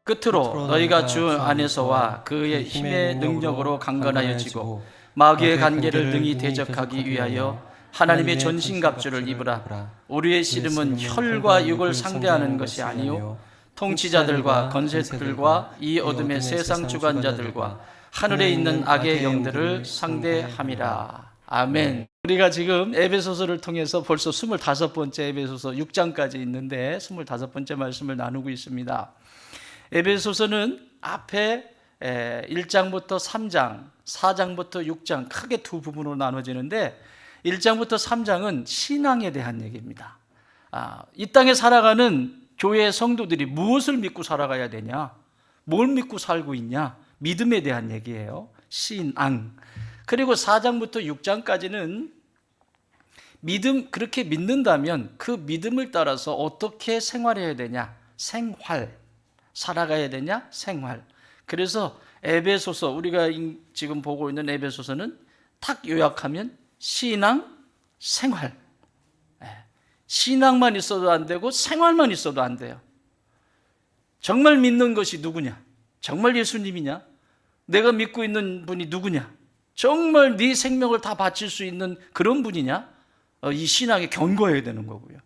끝으로 너희가 주 안에서와 그의 힘의 능력으로 강건하여지고 마귀의 관계를 능히 대적하기 위하여 하나님의 전신갑주를 입으라. 우리의 씨름은 혈과 육을 상대하는 것이 아니요 통치자들과 권세들과 이 어둠의 세상 주관자들과 하늘에 있는 악의 영들을 상대함이라. 아멘. 우리가 지금 에베소서를 통해서 벌써 25번째 에베소서 6장까지 있는데 25번째 말씀을 나누고 있습니다. 에베소서는 앞에 1장부터 3장, 4장부터 6장 크게 두 부분으로 나눠지는데 1장부터 3장은 신앙에 대한 얘기입니다. 이 땅에 살아가는 교회 성도들이 무엇을 믿고 살아가야 되냐? 뭘 믿고 살고 있냐? 믿음에 대한 얘기예요. 신앙. 그리고 4장부터 6장까지는 믿음, 그렇게 믿는다면 그 믿음을 따라서 어떻게 생활해야 되냐? 생활. 살아가야 되냐? 생활. 그래서 에베소서, 우리가 지금 보고 있는 에베소서는 탁 요약하면 신앙, 생활. 신앙만 있어도 안 되고 생활만 있어도 안 돼요. 정말 믿는 것이 누구냐? 정말 예수님이냐? 내가 믿고 있는 분이 누구냐? 정말 네 생명을 다 바칠 수 있는 그런 분이냐? 이 신앙에 견고해야 되는 거고요.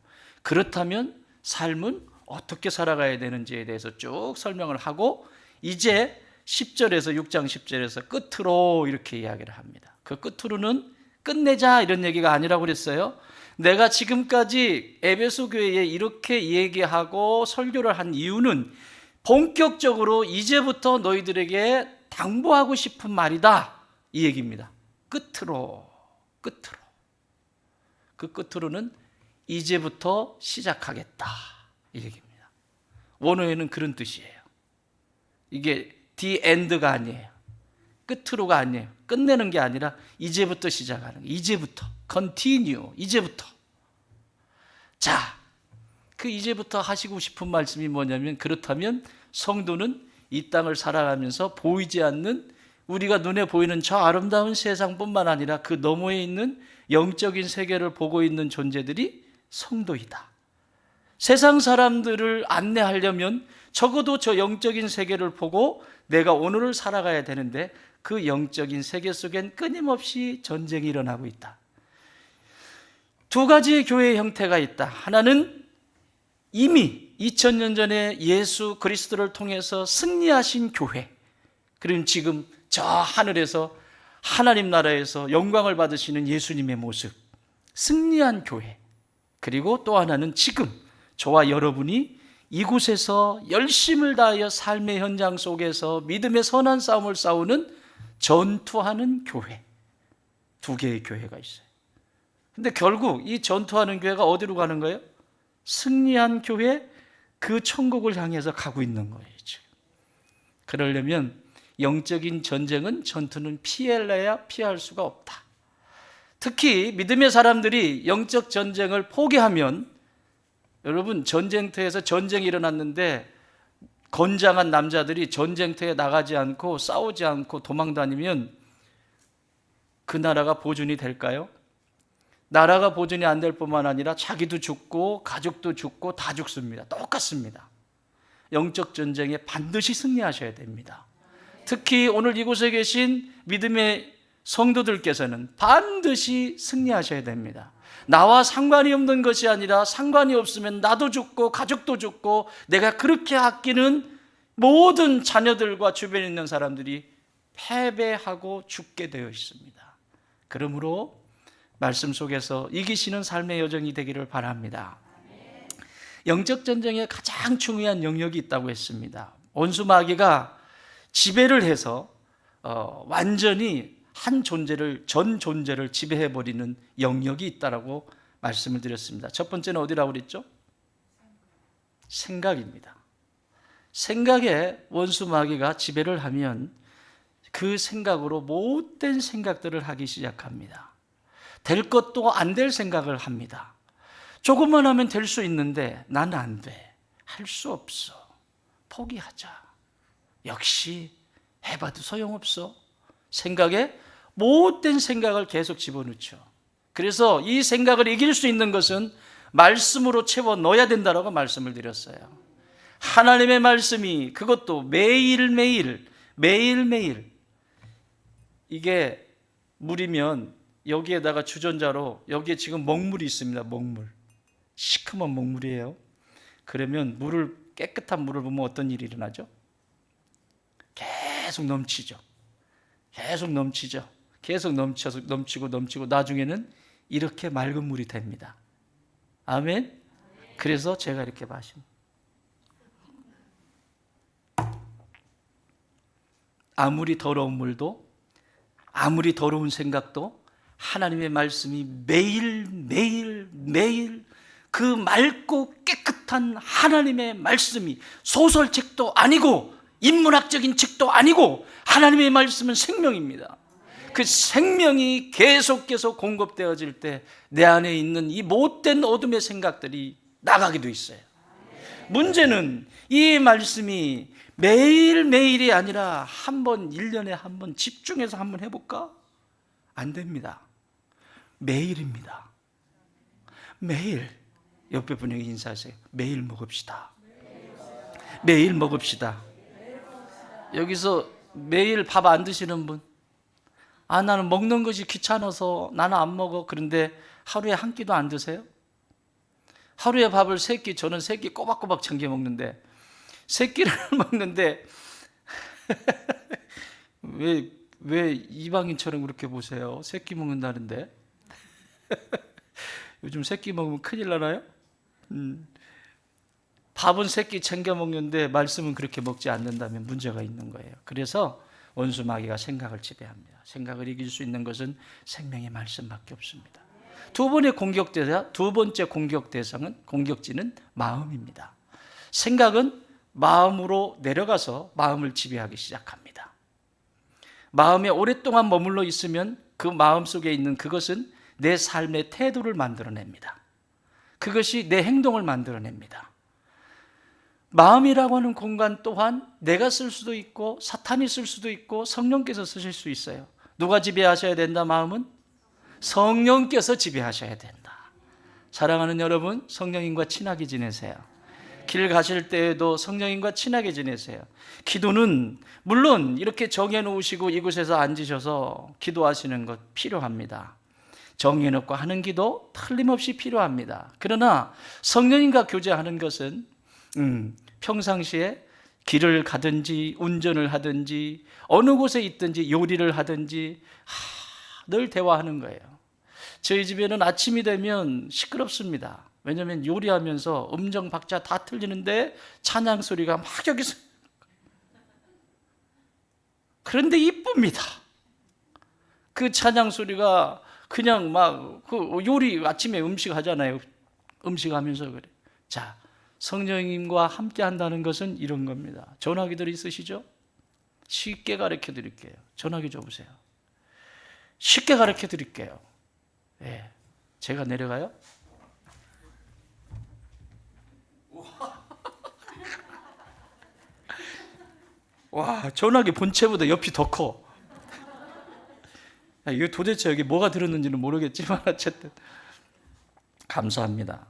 그렇다면 삶은 어떻게 살아가야 되는지에 대해서 쭉 설명을 하고 이제 10절에서 6장 10절에서 끝으로 이렇게 이야기를 합니다. 그 끝으로는 끝내자 이런 얘기가 아니라고 그랬어요. 내가 지금까지 에베소 교회에 이렇게 얘기하고 설교를 한 이유는 본격적으로 이제부터 너희들에게 당부하고 싶은 말이다 이 얘기입니다. 끝으로. 그 끝으로는 이제부터 시작하겠다 이 얘기입니다. 원어에는 그런 뜻이에요. 이게 the end가 아니에요. 끝으로가 아니에요. 끝내는 게 아니라 이제부터 시작하는 거예요. 이제부터 continue. 이제부터. 자, 그 이제부터 하시고 싶은 말씀이 뭐냐면, 그렇다면 성도는 이 땅을 살아가면서 보이지 않는, 우리가 눈에 보이는 저 아름다운 세상뿐만 아니라 그 너머에 있는 영적인 세계를 보고 있는 존재들이 성도이다. 세상 사람들을 안내하려면 적어도 저 영적인 세계를 보고 내가 오늘을 살아가야 되는데 그 영적인 세계 속엔 끊임없이 전쟁이 일어나고 있다. 두 가지의 교회의 형태가 있다. 하나는 이미 2000년 전에 예수 그리스도를 통해서 승리하신 교회. 그리고 지금 저 하늘에서 하나님 나라에서 영광을 받으시는 예수님의 모습. 승리한 교회. 그리고 또 하나는 지금 저와 여러분이 이곳에서 열심을 다하여 삶의 현장 속에서 믿음의 선한 싸움을 싸우는 전투하는 교회. 두 개의 교회가 있어요. 근데 결국 이 전투하는 교회가 어디로 가는 거예요? 승리한 교회, 그 천국을 향해서 가고 있는 거예요, 지금. 그러려면 영적인 전투는 피할래야 피할 수가 없다. 특히 믿음의 사람들이 영적 전쟁을 포기하면, 여러분 전쟁터에서 전쟁이 일어났는데 건장한 남자들이 전쟁터에 나가지 않고 싸우지 않고 도망 다니면 그 나라가 보존이 될까요? 나라가 보존이 안 될 뿐만 아니라 자기도 죽고 가족도 죽고 다 죽습니다. 똑같습니다. 영적 전쟁에 반드시 승리하셔야 됩니다. 특히 오늘 이곳에 계신 믿음의 성도들께서는 반드시 승리하셔야 됩니다. 나와 상관이 없는 것이 아니라 상관이 없으면 나도 죽고 가족도 죽고 내가 그렇게 아끼는 모든 자녀들과 주변에 있는 사람들이 패배하고 죽게 되어 있습니다. 그러므로 말씀 속에서 이기시는 삶의 여정이 되기를 바랍니다. 영적 전쟁에 가장 중요한 영역이 있다고 했습니다. 원수 마귀가 지배를 해서 완전히 전 존재를 지배해버리는 영역이 있다라고 말씀을 드렸습니다. 첫 번째는 어디라고 그랬죠? 생각입니다. 생각에 원수 마귀가 지배를 하면 그 생각으로 못된 생각들을 하기 시작합니다. 될 것도 안 될 생각을 합니다. 조금만 하면 될 수 있는데 난 안 돼. 할 수 없어. 포기하자. 역시 해봐도 소용없어. 생각에 못된 생각을 계속 집어넣죠. 그래서 이 생각을 이길 수 있는 것은 말씀으로 채워 넣어야 된다고 말씀을 드렸어요. 하나님의 말씀이 그것도 매일매일 매일매일 이게 물이면 여기에다가 주전자로 여기에 지금 먹물이 있습니다. 먹물. 시커먼 먹물이에요. 그러면 깨끗한 물을 보면 어떤 일이 일어나죠? 계속 넘치죠. 계속 넘치죠. 계속 넘치고 나중에는 이렇게 맑은 물이 됩니다. 아멘. 그래서 제가 이렇게 마십니다. 아무리 더러운 물도, 아무리 더러운 생각도 하나님의 말씀이 매일 그 맑고 깨끗한 하나님의 말씀이 소설책도 아니고 인문학적인 책도 아니고 하나님의 말씀은 생명입니다. 그 생명이 계속 공급되어질 때 내 안에 있는 이 못된 어둠의 생각들이 나가게 돼 있어요. 문제는 이 말씀이 매일매일이 아니라 1년에 한 번 집중해서 한번 해볼까? 안 됩니다. 매일입니다. 매일. 옆에 분에게 인사하세요. 매일 먹읍시다. 매일 먹읍시다. 여기서 매일 밥 안 드시는 분, 나는 먹는 것이 귀찮아서 나는 안 먹어. 그런데 하루에 한 끼도 안 드세요? 하루에 밥을 3끼, 저는 3끼 꼬박꼬박 챙겨 먹는데 3끼를 먹는데 왜 이방인처럼 그렇게 보세요? 3끼 먹는다는데 요즘 3끼 먹으면 큰일 나나요? 밥은 3끼 챙겨 먹는데 말씀은 그렇게 먹지 않는다면 문제가 있는 거예요. 그래서 원수 마귀가 생각을 지배합니다. 생각을 이길 수 있는 것은 생명의 말씀밖에 없습니다. 두 번째 공격지는 마음입니다. 생각은 마음으로 내려가서 마음을 지배하기 시작합니다. 마음에 오랫동안 머물러 있으면 그 마음 속에 있는 그것은 내 삶의 태도를 만들어냅니다. 그것이 내 행동을 만들어냅니다. 마음이라고 하는 공간 또한 내가 쓸 수도 있고 사탄이 쓸 수도 있고 성령께서 쓰실 수 있어요. 누가 지배하셔야 된다? 마음은 성령께서 지배하셔야 된다. 사랑하는 여러분, 성령님과 친하게 지내세요. 길 가실 때에도 성령님과 친하게 지내세요. 기도는 물론 이렇게 정해놓으시고 이곳에서 앉으셔서 기도하시는 것 필요합니다. 정해놓고 하는 기도 틀림없이 필요합니다. 그러나 성령님과 교제하는 것은 평상시에 길을 가든지 운전을 하든지 어느 곳에 있든지 요리를 하든지 늘 대화하는 거예요. 저희 집에는 아침이 되면 시끄럽습니다. 왜냐하면 요리하면서 음정 박자 다 틀리는데 찬양 소리가 막 여기서, 그런데 이쁩니다. 그 찬양 소리가 그냥 막 그 요리 아침에 음식 하잖아요. 음식 하면서 그래. 자, 성령님과 함께 한다는 것은 이런 겁니다. 전화기들 있으시죠? 쉽게 가르쳐 드릴게요. 전화기 줘보세요. 쉽게 가르쳐 드릴게요. 네. 제가 내려가요? 와, 전화기 본체보다 옆이 더 커. 이거 도대체 여기 뭐가 들었는지는 모르겠지만 어쨌든 감사합니다.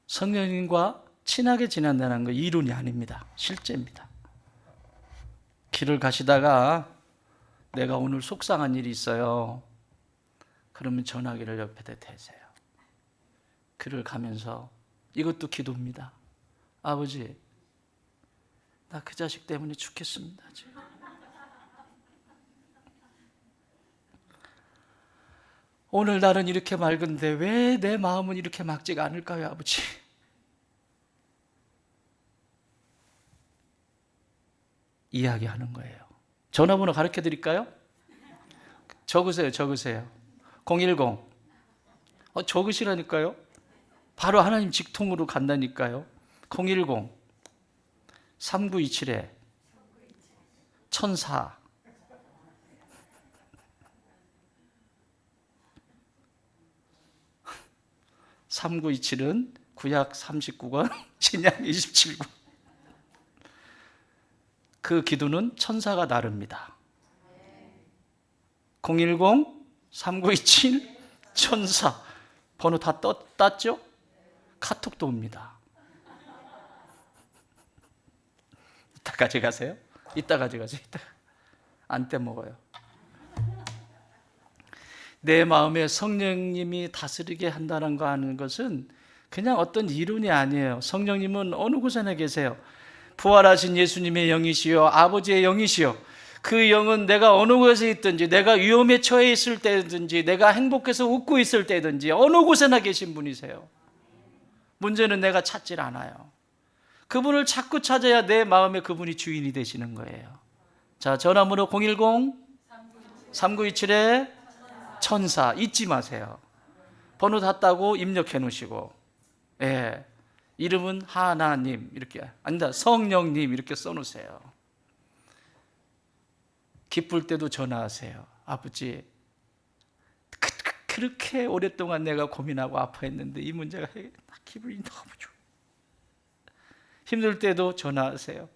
성령님과 친하게 지낸다는 거 이론이 아닙니다. 실제입니다. 길을 가시다가 내가 오늘 속상한 일이 있어요. 그러면 전화기를 옆에다 대세요. 길을 가면서 이것도 기도입니다. 아버지, 나 그 자식 때문에 죽겠습니다. 지금. 오늘 날은 이렇게 맑은데 왜 내 마음은 이렇게 맑지가 않을까요, 아버지? 이야기하는 거예요. 전화번호 가르쳐 드릴까요? 적으세요. 010. 적으시라니까요. 바로 하나님 직통으로 간다니까요. 010 3927에 1004. 3927은 구약 39권, 신약 27권. 그 기도는 천사가 나릅니다. 010-3927-1004. 번호 다 땄죠? 카톡도 옵니다. 이따 가져가세요. 이따 가져가세요. 이따 안 떼먹어요. 내 마음에 성령님이 다스리게 한다는 거 하는 것은 그냥 어떤 이론이 아니에요. 성령님은 어느 곳에나 계세요. 부활하신 예수님의 영이시요 아버지의 영이시요, 그 영은 내가 어느 곳에 있든지, 내가 위험에 처해 있을 때든지, 내가 행복해서 웃고 있을 때든지 어느 곳에나 계신 분이세요. 문제는 내가 찾질 않아요. 그분을 자꾸 찾아야 내 마음에 그분이 주인이 되시는 거예요. 자, 전화번호 010-3927-1004 잊지 마세요. 번호 다 따고 입력해 놓으시고, 예, 이름은 하나님 이렇게, 아니다, 성령님 이렇게 써 놓으세요. 기쁠 때도 전화하세요. 아버지, 그렇게 오랫동안 내가 고민하고 아파했는데 이 문제가 기분이 너무 좋아. 힘들 때도 전화하세요.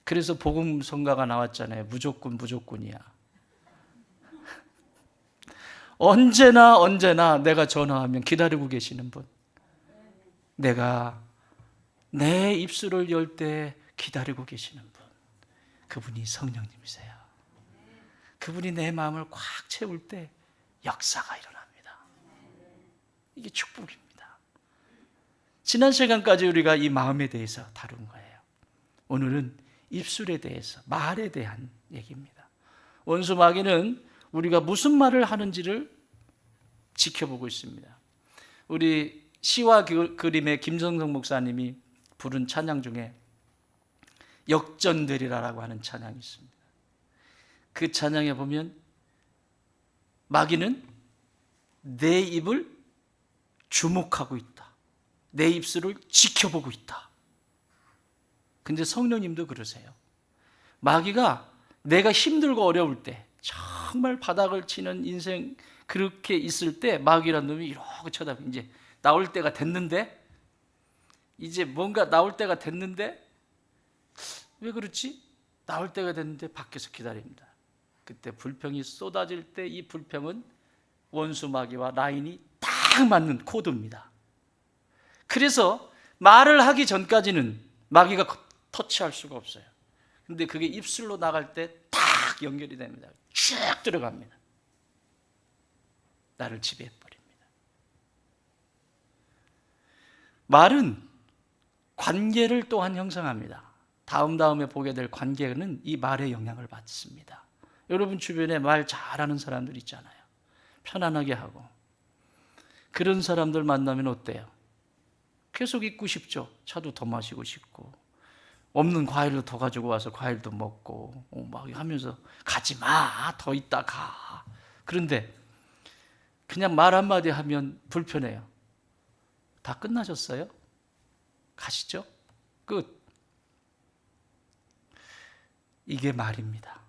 그래서 복음성가가 나왔잖아요. 무조건이야. 언제나 내가 전화하면 기다리고 계시는 분, 내가 내 입술을 열 때 기다리고 계시는 분, 그분이 성령님이세요. 그분이 내 마음을 꽉 채울 때 역사가 일어납니다. 이게 축복입니다. 지난 시간까지 우리가 이 마음에 대해서 다룬 거예요. 오늘은 입술에 대해서, 말에 대한 얘기입니다. 원수 마귀는 우리가 무슨 말을 하는지를 지켜보고 있습니다. 우리 시와 그림의 김성성 목사님이 부른 찬양 중에 역전되리라라고 하는 찬양이 있습니다. 그 찬양에 보면 마귀는 내 입을 주목하고 있다. 내 입술을 지켜보고 있다. 근데 성령님도 그러세요. 마귀가 내가 힘들고 어려울 때, 정말 바닥을 치는 인생 그렇게 있을 때 마귀란 놈이 이러고 쳐다보고, 이제 나올 때가 됐는데, 이제 뭔가 나올 때가 됐는데, 왜 그렇지? 나올 때가 됐는데 밖에서 기다립니다. 그때 불평이 쏟아질 때 이 불평은 원수 마귀와 라인이 딱 맞는 코드입니다. 그래서 말을 하기 전까지는 마귀가 터치할 수가 없어요. 근데 그게 입술로 나갈 때 딱 연결이 됩니다. 쭉 들어갑니다. 나를 지배해버립니다. 말은 관계를 또한 형성합니다. 다음에 보게 될 관계는 이 말의 영향을 받습니다. 여러분 주변에 말 잘하는 사람들 있잖아요. 편안하게 하고. 그런 사람들 만나면 어때요? 계속 있고 싶죠. 차도 더 마시고 싶고, 없는 과일도 더 가지고 와서 과일도 먹고 막 하면서 가지 마, 더 있다 가. 그런데 그냥 말 한마디 하면 불편해요. 다 끝나셨어요? 가시죠? 끝. 이게 말입니다.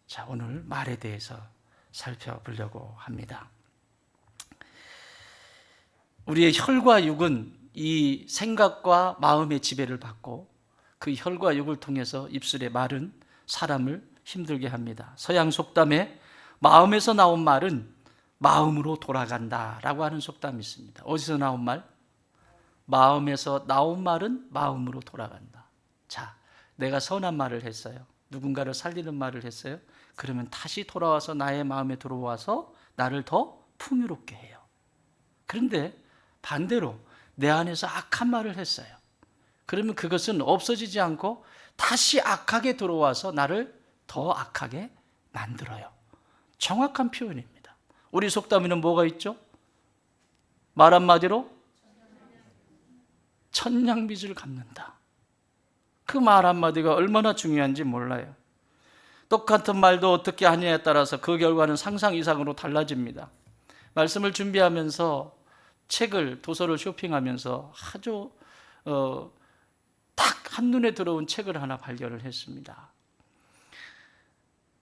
자, 오늘 말에 대해서 살펴보려고 합니다. 우리의 혈과 육은 이 생각과 마음의 지배를 받고, 그 혈과 육을 통해서 입술의 말은 사람을 힘들게 합니다. 서양 속담에 마음에서 나온 말은 마음으로 돌아간다라고 하는 속담이 있습니다. 어디서 나온 말? 마음에서 나온 말은 마음으로 돌아간다. 자, 내가 선한 말을 했어요. 누군가를 살리는 말을 했어요. 그러면 다시 돌아와서 나의 마음에 들어와서 나를 더 풍요롭게 해요. 그런데 반대로 내 안에서 악한 말을 했어요. 그러면 그것은 없어지지 않고 다시 악하게 들어와서 나를 더 악하게 만들어요. 정확한 표현입니다. 우리 속담에는 뭐가 있죠? 말 한마디로 천냥빚을 갚는다. 그 말 한마디가 얼마나 중요한지 몰라요. 똑같은 말도 어떻게 하느냐에 따라서 그 결과는 상상 이상으로 달라집니다. 말씀을 준비하면서 도서를 쇼핑하면서 아주 딱 한눈에 들어온 책을 하나 발견을 했습니다.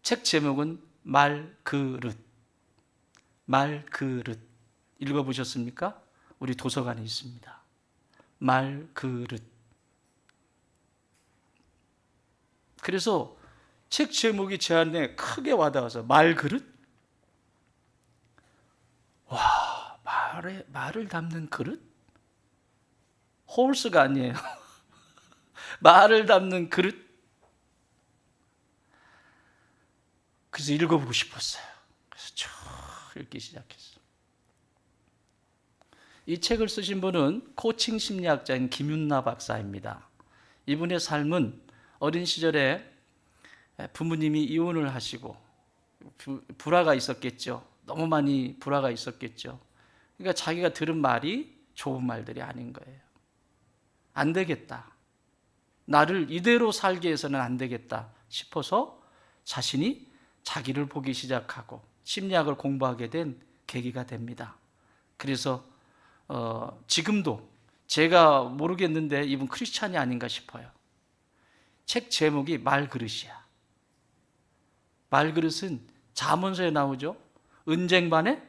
책 제목은 말그릇. 말그릇. 읽어보셨습니까? 우리 도서관에 있습니다. 말그릇. 그래서 책 제목이 제 안에 크게 와닿아서, 말그릇? 와, 말을 담는 그릇? 홀스가 아니에요. 말을 담는 그릇. 그래서 읽어보고 싶었어요. 그래서 쭉 읽기 시작했어요. 이 책을 쓰신 분은 코칭 심리학자인 김윤나 박사입니다. 이분의 삶은 어린 시절에 부모님이 이혼을 하시고 불화가 있었겠죠. 너무 많이 불화가 있었겠죠. 그러니까 자기가 들은 말이 좋은 말들이 아닌 거예요. 안 되겠다. 나를 이대로 살게 해서는 안 되겠다 싶어서 자신이 자기를 보기 시작하고 심리학을 공부하게 된 계기가 됩니다. 그래서 지금도 제가 모르겠는데 이분 크리스찬이 아닌가 싶어요. 책 제목이 말그릇이야. 말그릇은 잠언서에 나오죠. 은쟁반에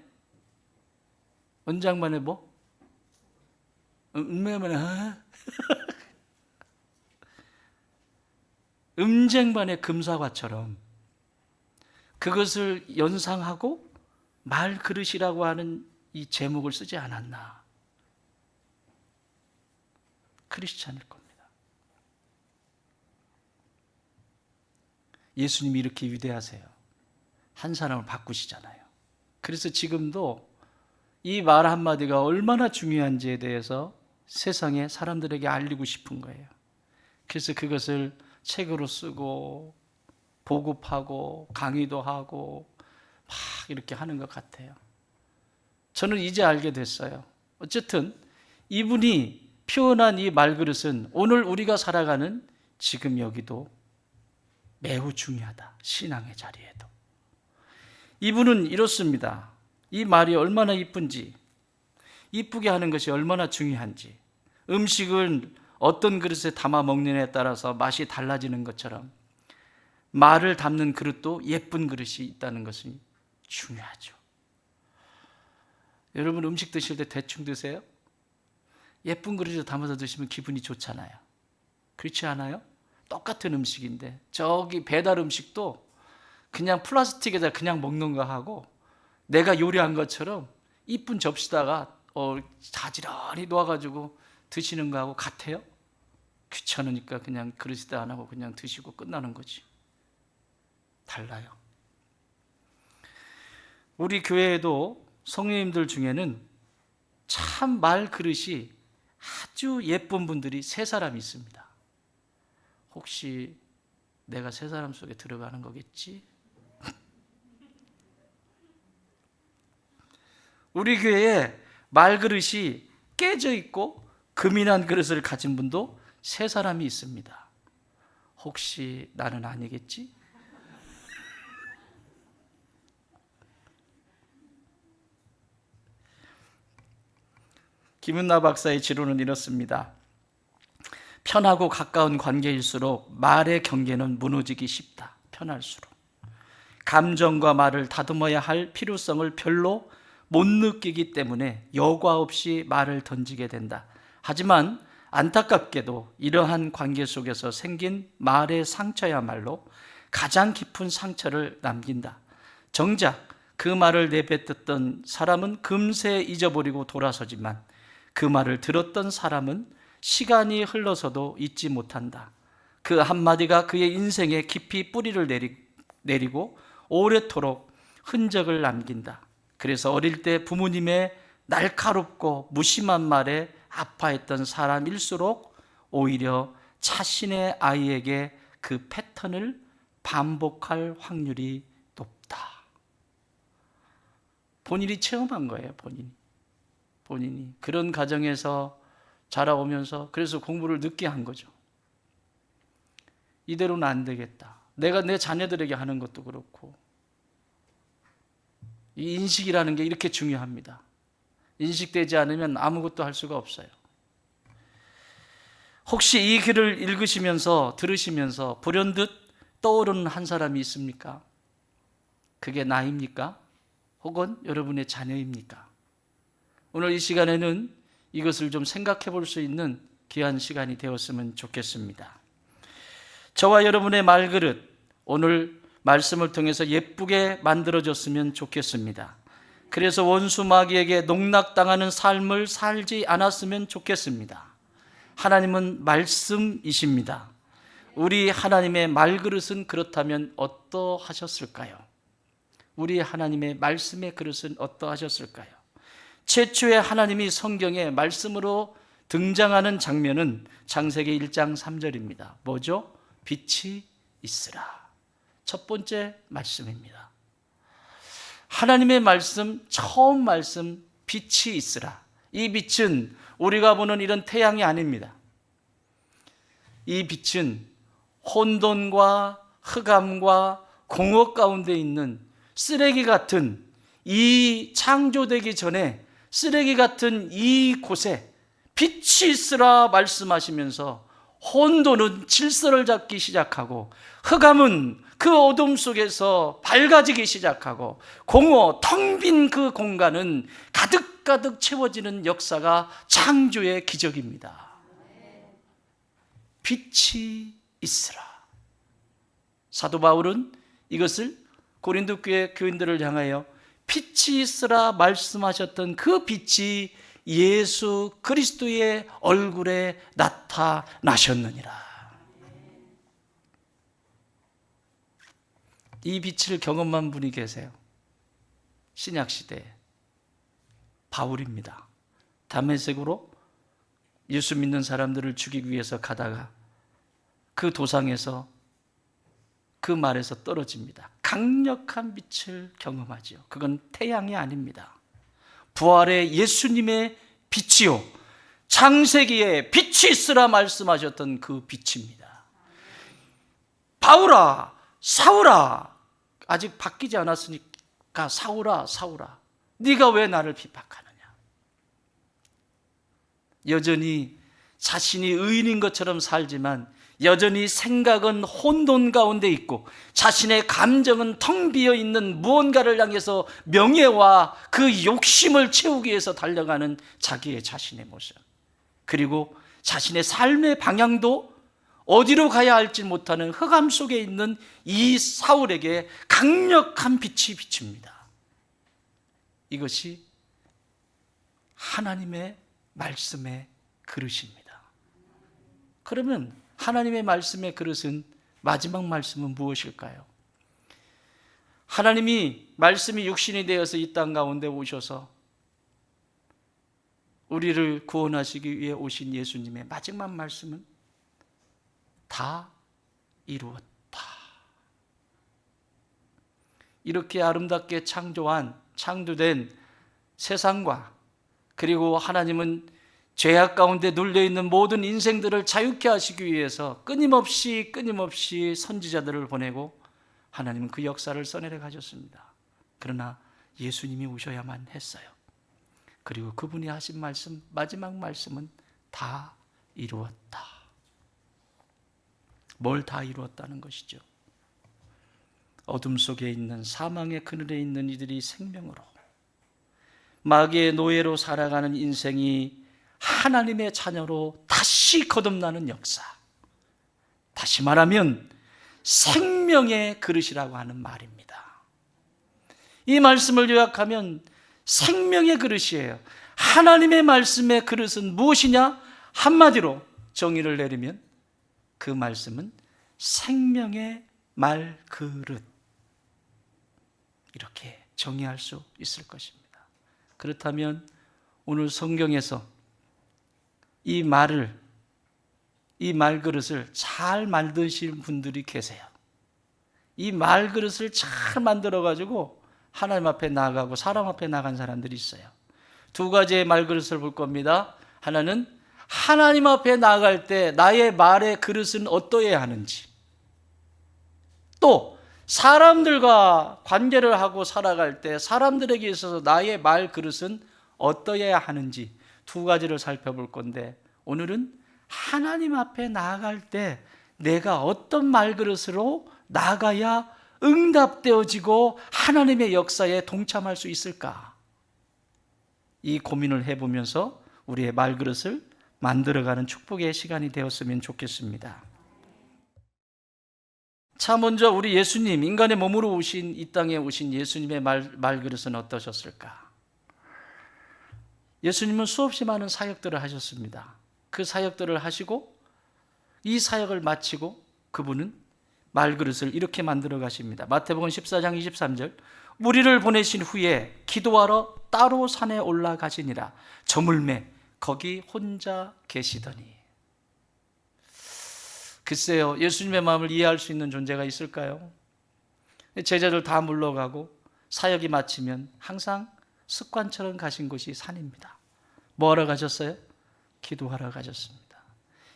뭐? 음쟁반의 금사과처럼 그것을 연상하고 말그릇이라고 하는 이 제목을 쓰지 않았나. 크리스찬일 겁니다. 예수님이 이렇게 위대하세요. 한 사람을 바꾸시잖아요. 그래서 지금도 이 말 한마디가 얼마나 중요한지에 대해서 세상에 사람들에게 알리고 싶은 거예요. 그래서 그것을 책으로 쓰고 보급하고 강의도 하고 막 이렇게 하는 것 같아요. 저는 이제 알게 됐어요. 어쨌든 이분이 표현한 이 말그릇은 오늘 우리가 살아가는 지금 여기도 매우 중요하다. 신앙의 자리에도. 이분은 이렇습니다. 이 말이 얼마나 이쁜지, 이쁘게 하는 것이 얼마나 중요한지, 음식을 어떤 그릇에 담아 먹느냐에 따라서 맛이 달라지는 것처럼 말을 담는 그릇도 예쁜 그릇이 있다는 것이 중요하죠. 여러분 음식 드실 때 대충 드세요? 예쁜 그릇에 담아서 드시면 기분이 좋잖아요. 그렇지 않아요? 똑같은 음식인데 저기 배달 음식도 그냥 플라스틱에다 그냥 먹는 거 하고 내가 요리한 것처럼 이쁜 접시다가 자지런히 놓아가지고 드시는 거하고 같아요? 귀찮으니까 그냥 그릇에다 안 하고 그냥 드시고 끝나는 거지. 달라요. 우리 교회에도 성령님들 중에는 참 말 그릇이 아주 예쁜 분들이 3사람이 있습니다. 혹시 내가 3사람 속에 들어가는 거겠지? 우리 교회에 말그릇이 깨져 있고 금이난 그릇을 가진 분도 3사람이 있습니다. 혹시 나는 아니겠지? 김은나 박사의 지론은 이렇습니다. 편하고 가까운 관계일수록 말의 경계는 무너지기 쉽다. 편할수록. 감정과 말을 다듬어야 할 필요성을 별로 못 느끼기 때문에 여과 없이 말을 던지게 된다. 하지만 안타깝게도 이러한 관계 속에서 생긴 말의 상처야말로 가장 깊은 상처를 남긴다. 정작 그 말을 내뱉었던 사람은 금세 잊어버리고 돌아서지만 그 말을 들었던 사람은 시간이 흘러서도 잊지 못한다. 그 한마디가 그의 인생에 깊이 뿌리를 내리고 오래도록 흔적을 남긴다. 그래서 어릴 때 부모님의 날카롭고 무심한 말에 아파했던 사람일수록 오히려 자신의 아이에게 그 패턴을 반복할 확률이 높다. 본인이 체험한 거예요. 본인이 그런 가정에서 자라오면서 그래서 공부를 늦게 한 거죠. 이대로는 안 되겠다. 내가 내 자녀들에게 하는 것도 그렇고 이 인식이라는 게 이렇게 중요합니다. 인식되지 않으면 아무것도 할 수가 없어요. 혹시 이 글을 읽으시면서 들으시면서 불현듯 떠오르는 한 사람이 있습니까? 그게 나입니까? 혹은 여러분의 자녀입니까? 오늘 이 시간에는 이것을 좀 생각해 볼 수 있는 귀한 시간이 되었으면 좋겠습니다. 저와 여러분의 말그릇, 오늘 말씀을 통해서 예쁘게 만들어졌으면 좋겠습니다. 그래서 원수 마귀에게 농락당하는 삶을 살지 않았으면 좋겠습니다. 하나님은 말씀이십니다. 우리 하나님의 말그릇은 그렇다면 어떠하셨을까요? 우리 하나님의 말씀의 그릇은 어떠하셨을까요? 최초의 하나님이 성경에 말씀으로 등장하는 장면은 창세기 1장 3절입니다. 뭐죠? 빛이 있으라. 첫 번째 말씀입니다. 하나님의 말씀, 처음 말씀, 빛이 있으라. 이 빛은 우리가 보는 이런 태양이 아닙니다. 이 빛은 혼돈과 흑암과 공허 가운데 있는 쓰레기 같은, 이 창조되기 전에 쓰레기 같은 이 곳에 빛이 있으라 말씀하시면서 혼돈은 질서를 잡기 시작하고, 흑암은 그 어둠 속에서 밝아지기 시작하고, 공허 텅 빈 그 공간은 가득가득 채워지는 역사가 창조의 기적입니다. 빛이 있으라. 사도 바울은 이것을 고린도 교회 교인들을 향하여 빛이 있으라 말씀하셨던 그 빛이 예수 그리스도의 얼굴에 나타나셨느니라. 이 빛을 경험한 분이 계세요. 신약 시대에 바울입니다. 다메섹으로 예수 믿는 사람들을 죽이기 위해서 가다가 그 도상에서, 그 말에서 떨어집니다. 강력한 빛을 경험하죠. 그건 태양이 아닙니다. 부활의 예수님의 빛이요, 창세기에 빛이 있으라 말씀하셨던 그 빛입니다. 바울아, 사울아, 아직 바뀌지 않았으니까 사울아, 사울아, 네가 왜 나를 비박하느냐. 여전히 자신이 의인인 것처럼 살지만 여전히 생각은 혼돈 가운데 있고, 자신의 감정은 텅 비어 있는 무언가를 향해서 명예와 그 욕심을 채우기 위해서 달려가는 자기의 자신의 모습, 그리고 자신의 삶의 방향도 어디로 가야 할지 못하는 흑암 속에 있는 이 사울에게 강력한 빛이 비칩니다. 이것이 하나님의 말씀의 그릇입니다. 그러면 하나님의 말씀의 그릇은, 마지막 말씀은 무엇일까요? 하나님이 말씀이 육신이 되어서 이 땅 가운데 오셔서 우리를 구원하시기 위해 오신 예수님의 마지막 말씀은 다 이루었다. 이렇게 아름답게 창조된 세상과, 그리고 하나님은 죄악 가운데 눌려있는 모든 인생들을 자유케 하시기 위해서 끊임없이 선지자들을 보내고 하나님은 그 역사를 써내려 가셨습니다. 그러나 예수님이 오셔야만 했어요. 그리고 그분이 하신 말씀, 마지막 말씀은 다 이루었다. 뭘 다 이루었다는 것이죠? 어둠 속에 있는, 사망의 그늘에 있는 이들이 생명으로, 마귀의 노예로 살아가는 인생이 하나님의 자녀로 다시 거듭나는 역사, 다시 말하면 생명의 그릇이라고 하는 말입니다. 이 말씀을 요약하면 생명의 그릇이에요. 하나님의 말씀의 그릇은 무엇이냐? 한마디로 정의를 내리면 그 말씀은 생명의 말그릇, 이렇게 정의할 수 있을 것입니다. 그렇다면 오늘 성경에서 이 말그릇을 잘 만드신 분들이 계세요. 이 말그릇을 잘 만들어가지고 하나님 앞에 나가고 사람 앞에 나간 사람들이 있어요. 두 가지의 말그릇을 볼 겁니다. 하나는 하나님 앞에 나갈 때 나의 말의 그릇은 어떠해야 하는지, 또 사람들과 관계를 하고 살아갈 때 사람들에게 있어서 나의 말 그릇은 어떠해야 하는지, 두 가지를 살펴볼 건데, 오늘은 하나님 앞에 나아갈 때 내가 어떤 말그릇으로 나가야 응답되어지고 하나님의 역사에 동참할 수 있을까? 이 고민을 해보면서 우리의 말그릇을 만들어가는 축복의 시간이 되었으면 좋겠습니다. 자, 먼저 우리 예수님, 인간의 몸으로 오신, 이 땅에 오신 예수님의 말그릇은 어떠셨을까? 예수님은 수없이 많은 사역들을 하셨습니다. 그 사역들을 하시고 이 사역을 마치고 그분은 말그릇을 이렇게 만들어 가십니다. 마태복음 14장 23절, 무리를 보내신 후에 기도하러 따로 산에 올라가시니라. 저물매 거기 혼자 계시더니. 글쎄요, 예수님의 마음을 이해할 수 있는 존재가 있을까요? 제자들 다 물러가고 사역이 마치면 항상 습관처럼 가신 곳이 산입니다. 뭐하러 가셨어요? 기도하러 가셨습니다.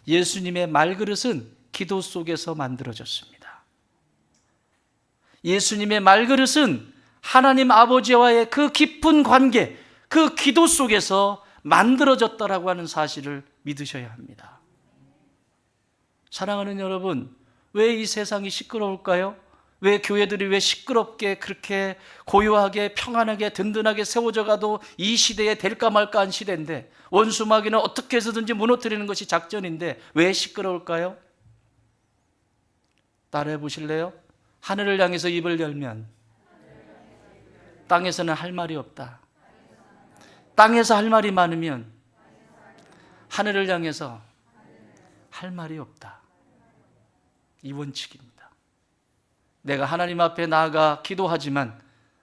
예수님의 말그릇은 기도 속에서 만들어졌습니다. 예수님의 말그릇은 하나님 아버지와의 그 깊은 관계, 그 기도 속에서 만들어졌다라고 하는 사실을 믿으셔야 합니다. 사랑하는 여러분, 왜 이 세상이 시끄러울까요? 왜 교회들이 왜 시끄럽게 그렇게 고요하게 평안하게 든든하게 세워져 가도 이 시대에 될까 말까 한 시대인데, 원수마귀는 어떻게 해서든지 무너뜨리는 것이 작전인데 왜 시끄러울까요? 따라해 보실래요? 하늘을 향해서 입을 열면 땅에서는 할 말이 없다. 땅에서 할 말이 많으면 하늘을 향해서 할 말이 없다. 이 원칙입니다. 내가 하나님 앞에 나아가 기도하지만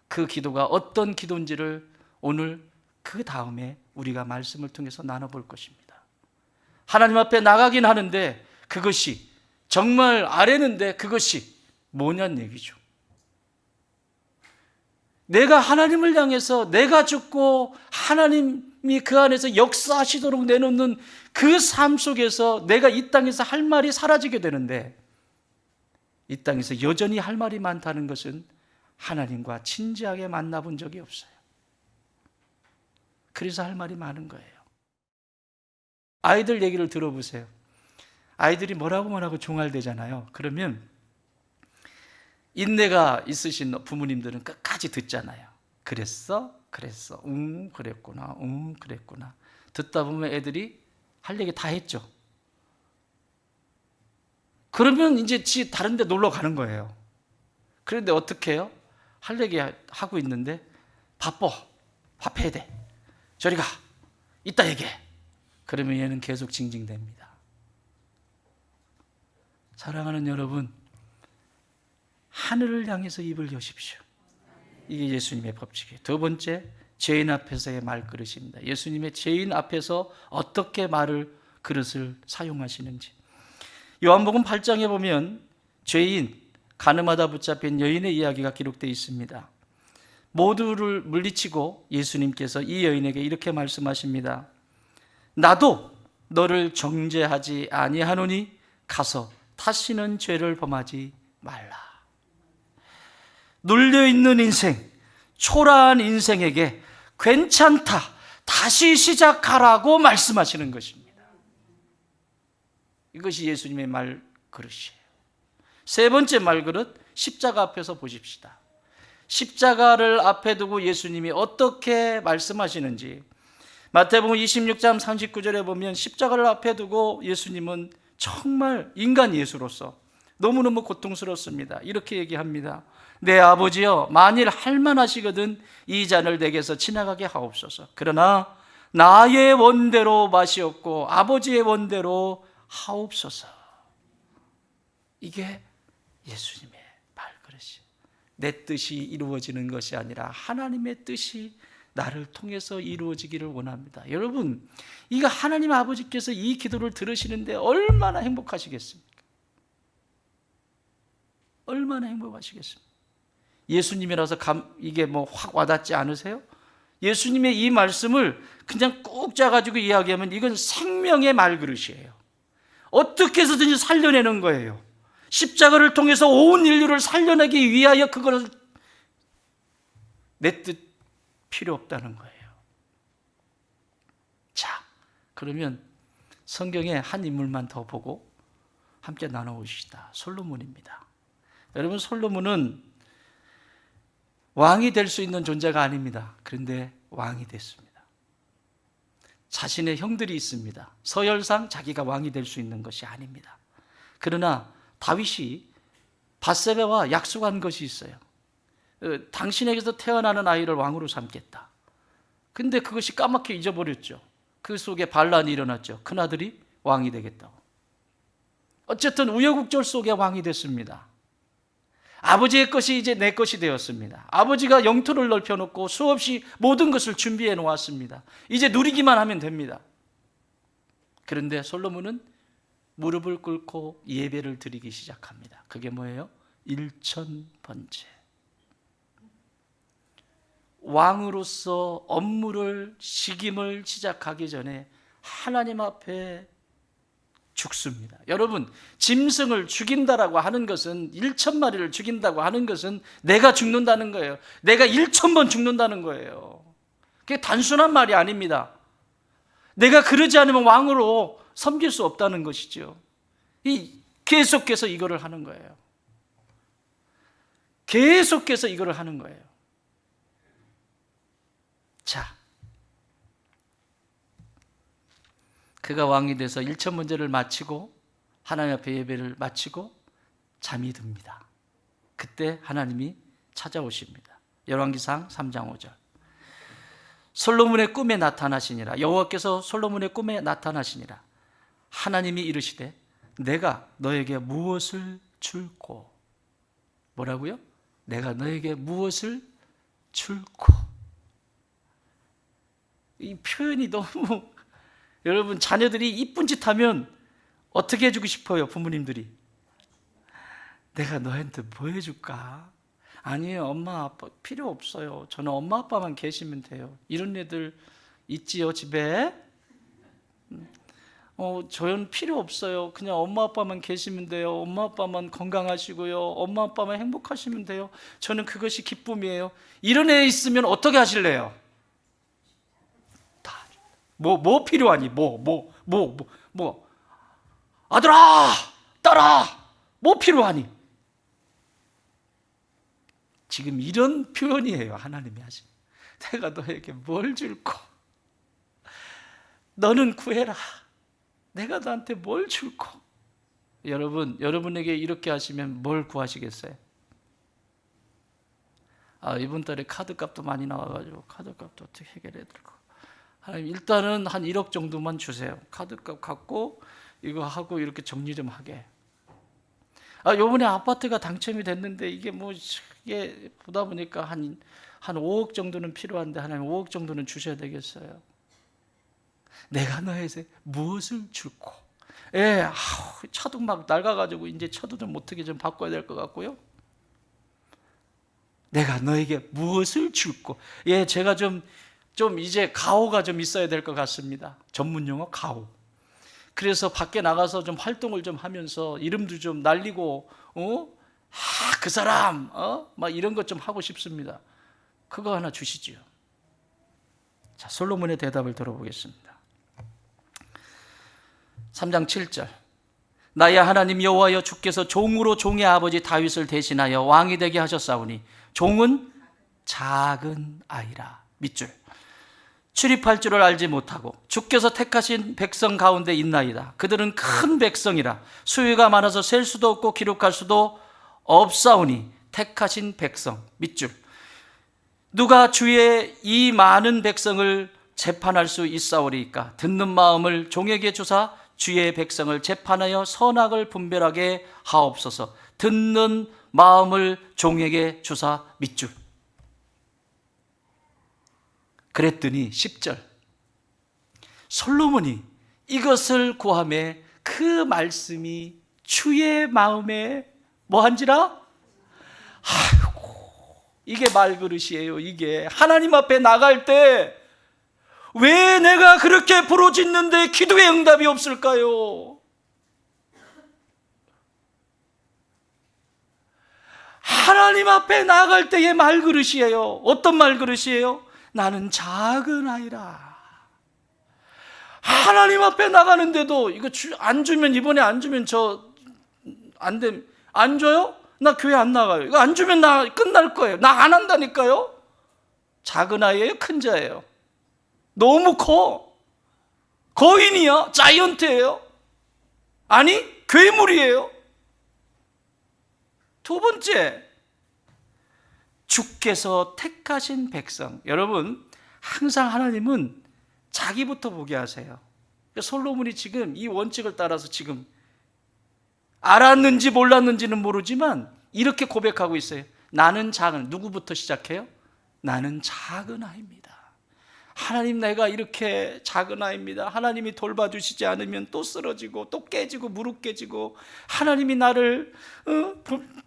그 기도가 어떤 기도인지를 오늘 그 다음에 우리가 말씀을 통해서 나눠볼 것입니다. 하나님 앞에 나가긴 하는데 그것이 정말 아뢰는데 그것이 뭐냐는 얘기죠. 내가 하나님을 향해서 내가 죽고 하나님이 그 안에서 역사하시도록 내놓는 그 삶 속에서 내가 이 땅에서 할 말이 사라지게 되는데, 이 땅에서 여전히 할 말이 많다는 것은 하나님과 진지하게 만나본 적이 없어요. 그래서 할 말이 많은 거예요. 아이들 얘기를 들어보세요. 아이들이 뭐라고 종알대잖아요. 그러면 인내가 있으신 부모님들은 끝까지 듣잖아요. 그랬어? 그랬구나. 그랬구나. 듣다 보면 애들이 할 얘기 다 했죠. 그러면 이제 다른 데 놀러 가는 거예요. 그런데 어떻게 해요? 할 얘기 하고 있는데 바빠. 밥 해야 돼. 저리 가. 이따 얘기해. 그러면 얘는 계속 징징댑니다. 사랑하는 여러분, 하늘을 향해서 입을 여십시오. 이게 예수님의 법칙이에요. 두 번째, 죄인 앞에서의 말그릇입니다. 예수님의 죄인 앞에서 어떻게 그릇을 사용하시는지. 요한복음 8장에 보면 죄인, 가늠하다 붙잡힌 여인의 이야기가 기록되어 있습니다. 모두를 물리치고 예수님께서 이 여인에게 이렇게 말씀하십니다. 나도 너를 정죄하지 아니하노니 가서 다시는 죄를 범하지 말라. 눌려있는 인생, 초라한 인생에게 괜찮다, 다시 시작하라고 말씀하시는 것입니다. 이것이 예수님의 말그릇이에요. 세 번째 말그릇, 십자가 앞에서 보십시다. 십자가를 앞에 두고 예수님이 어떻게 말씀하시는지. 마태복음 26장 39절에 보면 십자가를 앞에 두고 예수님은 정말 인간 예수로서 너무너무 고통스럽습니다. 이렇게 얘기합니다. 내 아버지여, 만일 할만하시거든 이 잔을 내게서 지나가게 하옵소서. 그러나 나의 원대로 마시옵고 아버지의 원대로 하옵소서. 이게 예수님의 말그릇이에요. 내 뜻이 이루어지는 것이 아니라 하나님의 뜻이 나를 통해서 이루어지기를 원합니다. 여러분, 이거 하나님 아버지께서 이 기도를 들으시는데 얼마나 행복하시겠습니까? 얼마나 행복하시겠습니까? 예수님이라서 이게 확 와닿지 않으세요? 예수님의 이 말씀을 그냥 꾹 짜가지고 이야기하면 이건 생명의 말그릇이에요. 어떻게 해서든지 살려내는 거예요. 십자가를 통해서 온 인류를 살려내기 위하여 그걸 내 뜻 필요 없다는 거예요. 자, 그러면 성경에 한 인물만 더 보고 함께 나눠봅시다. 솔로몬입니다. 여러분, 솔로몬은 왕이 될 수 있는 존재가 아닙니다. 그런데 왕이 됐습니다. 자신의 형들이 있습니다. 서열상 자기가 왕이 될 수 있는 것이 아닙니다. 그러나 다윗이 밧세바와 약속한 것이 있어요. 당신에게서 태어나는 아이를 왕으로 삼겠다. 근데 그것이 까맣게 잊어버렸죠. 그 속에 반란이 일어났죠. 큰아들이 왕이 되겠다고. 어쨌든 우여곡절 속에 왕이 됐습니다. 아버지의 것이 이제 내 것이 되었습니다. 아버지가 영토를 넓혀놓고 수없이 모든 것을 준비해 놓았습니다. 이제 누리기만 하면 됩니다. 그런데 솔로몬은 무릎을 꿇고 예배를 드리기 시작합니다. 그게 뭐예요? 일천번제. 왕으로서 업무를, 직임을 시작하기 전에 하나님 앞에 죽습니다. 여러분, 짐승을 죽인다라고 하는 것은, 1,000마리를 죽인다고 하는 것은 내가 죽는다는 거예요. 내가 1,000번 죽는다는 거예요. 그게 단순한 말이 아닙니다. 내가 그러지 않으면 왕으로 섬길 수 없다는 것이죠. 계속해서 이거를 하는 거예요. 계속해서 이거를 하는 거예요. 자, 그가 왕이 돼서 1천번제를 마치고 하나님 앞에 예배를 마치고 잠이 듭니다. 그때 하나님이 찾아오십니다. 열왕기상 3장 5절. 솔로몬의 꿈에 나타나시니라. 여호와께서 솔로몬의 꿈에 나타나시니라. 하나님이 이르시되 내가 너에게 무엇을 줄꼬. 뭐라고요? 내가 너에게 무엇을 줄꼬. 이 표현이 너무, 여러분, 자녀들이 이쁜 짓 하면 어떻게 해주고 싶어요? 부모님들이. 내가 너한테 뭐 해줄까? 아니에요, 엄마 아빠 필요 없어요. 저는 엄마 아빠만 계시면 돼요. 이런 애들 있지요, 집에. 저는 필요 없어요. 그냥 엄마 아빠만 계시면 돼요. 엄마 아빠만 건강하시고요. 엄마 아빠만 행복하시면 돼요. 저는 그것이 기쁨이에요. 이런 애 있으면 어떻게 하실래요? 뭐 필요하니? 아들아, 딸아, 뭐 필요하니? 지금 이런 표현이에요. 하나님이 하신. 내가 너에게 뭘 줄꼬? 너는 구해라. 내가 너한테 뭘 줄꼬? 여러분, 여러분에게 이렇게 하시면 뭘 구하시겠어요? 이번 달에 카드값도 많이 나와가지고 카드값도 어떻게 해결해야 될까? 하나님, 일단은 한 1억 정도만 주세요. 카드값 갖고 이거 하고 이렇게 정리 좀 하게. 요번에 아파트가 당첨이 됐는데 이게 보다 보니까 한 5억 정도는 필요한데 하나님 5억 정도는 주셔야 되겠어요. 내가 너에게 무엇을 줄꼬? 차도 막 낡아가지고 이제 차도 좀 어떻게 좀 바꿔야 될 것 같고요. 내가 너에게 무엇을 줄꼬? 제가 좀 이제 가오가 좀 있어야 될 것 같습니다. 전문 용어 가오. 그래서 밖에 나가서 좀 활동을 좀 하면서 이름도 좀 날리고, 그 사람, 막 이런 것 좀 하고 싶습니다. 그거 하나 주시지요. 자, 솔로몬의 대답을 들어보겠습니다. 3장 7절. 나의 하나님 여호와여, 주께서 종으로 종의 아버지 다윗을 대신하여 왕이 되게 하셨사오니 종은 작은 아이라. 밑줄. 출입할 줄을 알지 못하고 주께서 택하신 백성 가운데 있나이다. 그들은 큰 백성이라 수유가 많아서 셀 수도 없고 기록할 수도 없사오니 택하신 백성. 밑줄. 누가 주의 이 많은 백성을 재판할 수 있사오리이까? 듣는 마음을 종에게 주사 주의 백성을 재판하여 선악을 분별하게 하옵소서. 듣는 마음을 종에게 주사. 밑줄. 그랬더니 10절. 솔로몬이 이것을 구하매 그 말씀이 주의 마음에 뭐한지라? 이게 말그릇이에요. 이게 하나님 앞에 나갈 때 왜 내가 그렇게 부르짖는데 기도의 응답이 없을까요? 하나님 앞에 나갈 때의 말그릇이에요. 어떤 말그릇이에요? 나는 작은 아이라. 하나님 앞에 나가는데도 이거 안 주면, 이번에 안 주면 안 줘요? 나 교회 안 나가요. 이거 안 주면 나 끝날 거예요. 나 안 한다니까요. 작은 아이예요? 큰 자예요? 너무 커. 거인이야? 자이언트예요? 아니, 괴물이에요. 두 번째, 주께서 택하신 백성. 여러분, 항상 하나님은 자기부터 보게 하세요. 솔로몬이 지금 이 원칙을 따라서 지금 알았는지 몰랐는지는 모르지만 이렇게 고백하고 있어요. 나는 작은, 누구부터 시작해요? 나는 작은 아이입니다. 하나님, 내가 이렇게 작은 아이입니다. 하나님이 돌봐주시지 않으면 또 쓰러지고 또 깨지고 무릎 깨지고, 하나님이 나를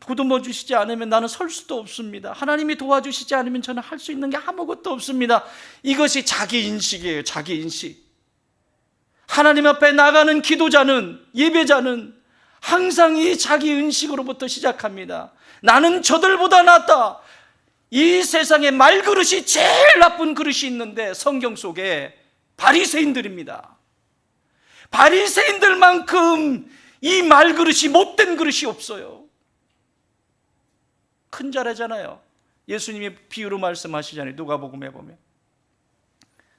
보듬어 주시지 않으면 나는 설 수도 없습니다. 하나님이 도와주시지 않으면 저는 할 수 있는 게 아무것도 없습니다. 이것이 자기 인식이에요. 자기 인식. 하나님 앞에 나가는 기도자는, 예배자는 항상 이 자기 인식으로부터 시작합니다. 나는 저들보다 낫다. 이 세상에 말그릇이 제일 나쁜 그릇이 있는데 성경 속에 바리새인들입니다. 바리새인들만큼 이 말그릇이 못된 그릇이 없어요. 큰 자래잖아요. 예수님이 비유로 말씀하시잖아요. 누가복음에 보면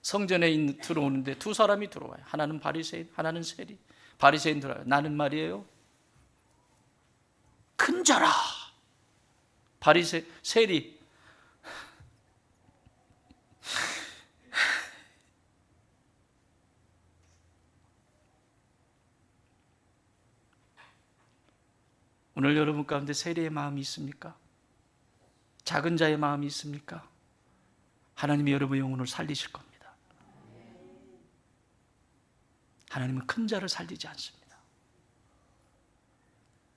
성전에 들어오는데 두 사람이 들어와요. 하나는 바리새인, 하나는 세리. 바리새인 들어와요. 나는 말이에요, 큰 자라. 세리, 오늘 여러분 가운데 세리의 마음이 있습니까? 작은 자의 마음이 있습니까? 하나님이 여러분의 영혼을 살리실 겁니다. 하나님은 큰 자를 살리지 않습니다.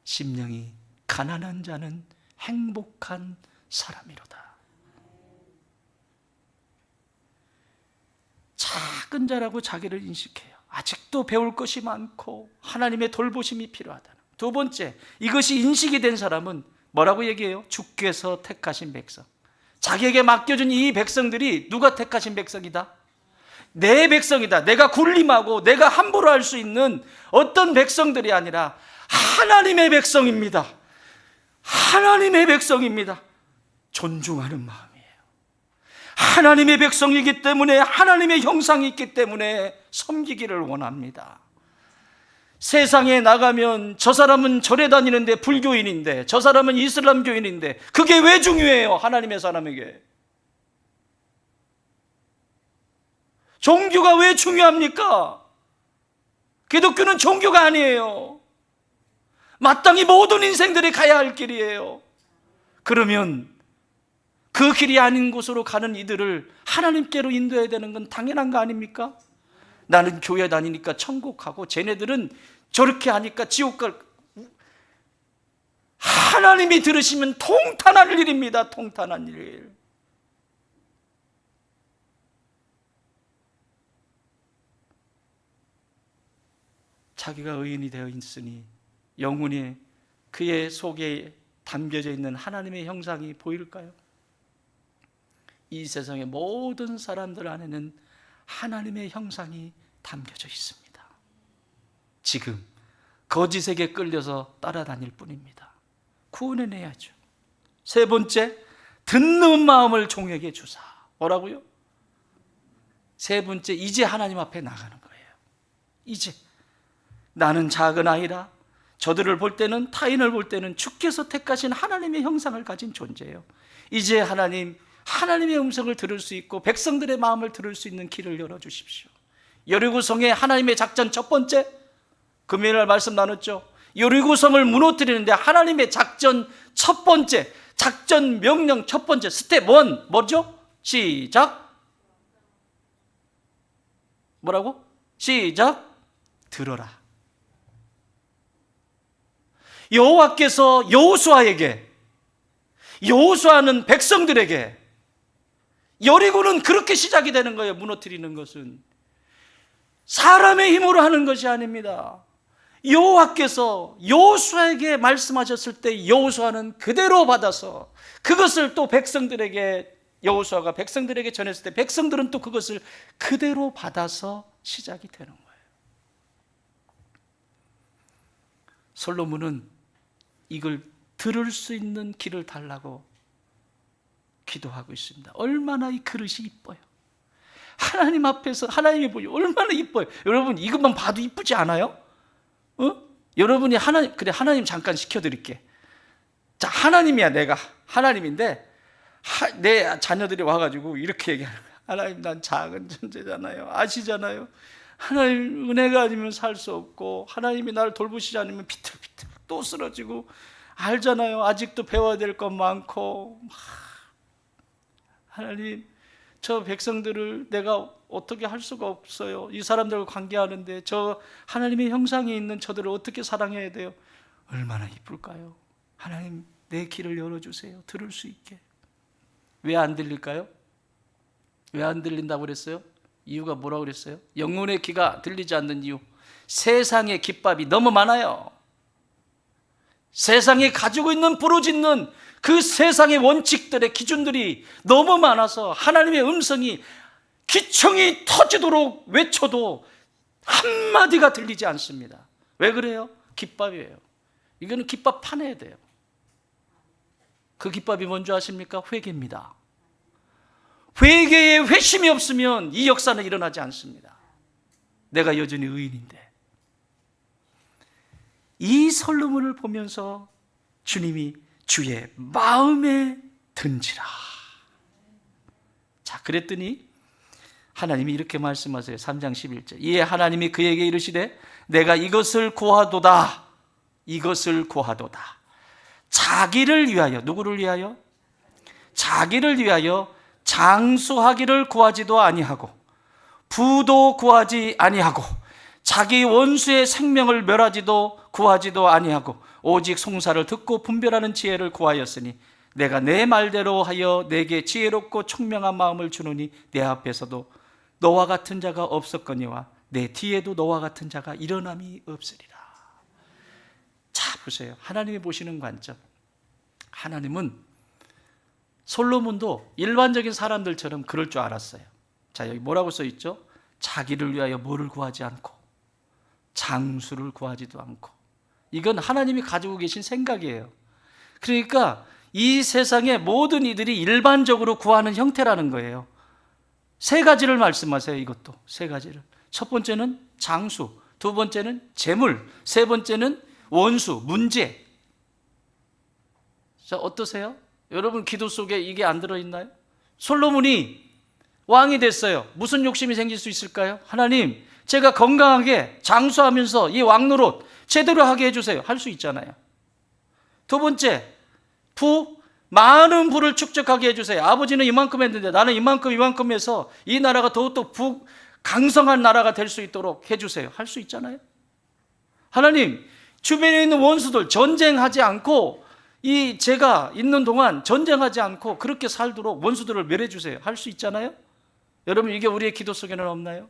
심령이 가난한 자는 행복한 사람이로다. 작은 자라고 자기를 인식해요. 아직도 배울 것이 많고 하나님의 돌보심이 필요하다. 두 번째, 이것이 인식이 된 사람은 뭐라고 얘기해요? 주께서 택하신 백성. 자기에게 맡겨준 이 백성들이 누가 택하신 백성이다? 내 백성이다. 내가 군림하고 내가 함부로 할 수 있는 어떤 백성들이 아니라 하나님의 백성입니다. 하나님의 백성입니다. 존중하는 마음이에요. 하나님의 백성이기 때문에, 하나님의 형상이 있기 때문에 섬기기를 원합니다. 세상에 나가면 저 사람은 절에 다니는데 불교인인데, 저 사람은 이슬람교인인데, 그게 왜 중요해요? 하나님의 사람에게 종교가 왜 중요합니까? 기독교는 종교가 아니에요. 마땅히 모든 인생들이 가야 할 길이에요. 그러면 그 길이 아닌 곳으로 가는 이들을 하나님께로 인도해야 되는 건 당연한 거 아닙니까? 나는 교회 다니니까 천국 가고 쟤네들은 저렇게 하니까 지옥 갈. 하나님이 들으시면 통탄할 일입니다. 통탄한 일. 자기가 의인이 되어 있으니 영혼이 그의 속에 담겨져 있는 하나님의 형상이 보일까요? 이 세상의 모든 사람들 안에는 하나님의 형상이 담겨져 있습니다. 지금 거짓에게 끌려서 따라다닐 뿐입니다. 구원해내야죠. 세 번째, 듣는 마음을 종에게 주사. 뭐라고요? 세 번째, 이제 하나님 앞에 나가는 거예요. 이제 나는 작은 아이라, 저들을 볼 때는, 타인을 볼 때는 주께서 택하신 하나님의 형상을 가진 존재예요. 이제 하나님의 음성을 들을 수 있고 백성들의 마음을 들을 수 있는 길을 열어주십시오. 여리고성의 하나님의 작전 첫 번째, 금요일날 말씀 나눴죠. 여리고성을 무너뜨리는데 하나님의 작전 첫 번째, 작전 명령 첫 번째, 스텝 1 뭐죠? 시작. 뭐라고? 시작. 들어라. 여호와께서 여호수아는 백성들에게, 여리고는 그렇게 시작이 되는 거예요. 무너뜨리는 것은 사람의 힘으로 하는 것이 아닙니다. 여호와께서 여호수아에게 말씀하셨을 때 여호수아는 그대로 받아서 그것을 또 백성들에게, 여호수아가 백성들에게 전했을 때 백성들은 또 그것을 그대로 받아서 시작이 되는 거예요. 솔로몬은 이걸 들을 수 있는 길을 달라고 기도하고 있습니다. 얼마나 이 그릇이 이뻐요. 하나님 앞에서 하나님이 보니 얼마나 이뻐요. 여러분 이것만 봐도 이쁘지 않아요? 여러분이 하나님 잠깐 시켜드릴게. 자, 하나님이야. 내가 하나님인데 내 자녀들이 와가지고 이렇게 얘기하는 거야. 하나님, 난 작은 존재잖아요. 아시잖아요. 하나님 은혜가 아니면 살 수 없고, 하나님이 나를 돌보시지 않으면 비틀비틀 또 쓰러지고, 알잖아요. 아직도 배워야 될 것 많고. 하나님, 저 백성들을 내가 어떻게 할 수가 없어요. 이 사람들과 관계하는데 저 하나님의 형상에 있는 저들을 어떻게 사랑해야 돼요? 얼마나 이쁠까요? 하나님, 내 귀를 열어주세요. 들을 수 있게. 왜 안 들릴까요? 왜 안 들린다고 그랬어요? 이유가 뭐라고 그랬어요? 영혼의 귀가 들리지 않는 이유, 세상의 깃밥이 너무 많아요. 세상에 가지고 있는 부르짖는 그 세상의 원칙들의 기준들이 너무 많아서 하나님의 음성이 귀청이 터지도록 외쳐도 한마디가 들리지 않습니다. 왜 그래요? 깃밥이에요. 이거는 깃밥 파내야 돼요. 그 깃밥이 뭔지 아십니까? 회개입니다. 회개에 회심이 없으면 이 역사는 일어나지 않습니다. 내가 여전히 의인인데. 이 솔로몬을 보면서 주님이 주의 마음에 든지라. 자, 그랬더니 하나님이 이렇게 말씀하세요. 3장 11절. 이에 하나님이 그에게 이르시되 내가 이것을 구하도다. 이것을 구하도다. 자기를 위하여, 누구를 위하여? 자기를 위하여 장수하기를 구하지도 아니하고 부도 구하지 아니하고 자기 원수의 생명을 멸하지도 구하지도 아니하고 오직 송사를 듣고 분별하는 지혜를 구하였으니 내가 내 말대로 하여 내게 지혜롭고 총명한 마음을 주노니 내 앞에서도 너와 같은 자가 없었거니와 내 뒤에도 너와 같은 자가 일어남이 없으리라. 자, 보세요. 하나님이 보시는 관점. 하나님은 솔로몬도 일반적인 사람들처럼 그럴 줄 알았어요. 자, 여기 뭐라고 써 있죠? 자기를 위하여 뭐를 구하지 않고 장수를 구하지도 않고. 이건 하나님이 가지고 계신 생각이에요. 그러니까 이 세상의 모든 이들이 일반적으로 구하는 형태라는 거예요. 세 가지를 말씀하세요. 이것도 세 가지를. 첫 번째는 장수, 두 번째는 재물, 세 번째는 원수, 문제. 자, 어떠세요? 여러분 기도 속에 이게 안 들어있나요? 솔로몬이 왕이 됐어요. 무슨 욕심이 생길 수 있을까요? 하나님, 제가 건강하게 장수하면서 이 왕노릇 제대로 하게 해주세요. 할 수 있잖아요. 두 번째, 많은 부를 축적하게 해주세요. 아버지는 이만큼 했는데 나는 이만큼 해서 이 나라가 더욱더 강성한 나라가 될 수 있도록 해주세요. 할 수 있잖아요. 하나님, 주변에 있는 원수들 전쟁하지 않고 제가 있는 동안 전쟁하지 않고 그렇게 살도록 원수들을 멸해 주세요. 할 수 있잖아요. 여러분, 이게 우리의 기도 속에는 없나요?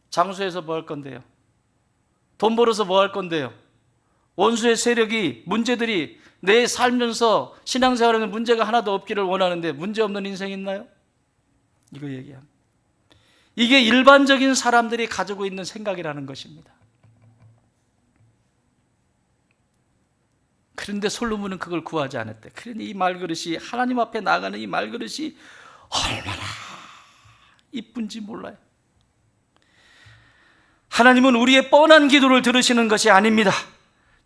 장수해서 뭐 할 건데요? 돈 벌어서 뭐 할 건데요? 원수의 세력이, 문제들이 내 살면서 신앙생활에는 문제가 하나도 없기를 원하는데 문제 없는 인생 있나요? 이거 얘기합니다. 이게 일반적인 사람들이 가지고 있는 생각이라는 것입니다. 그런데 솔로몬은 그걸 구하지 않았대. 그런데 이 말그릇이, 하나님 앞에 나가는 이 말그릇이 얼마나 이쁜지 몰라요. 하나님은 우리의 뻔한 기도를 들으시는 것이 아닙니다.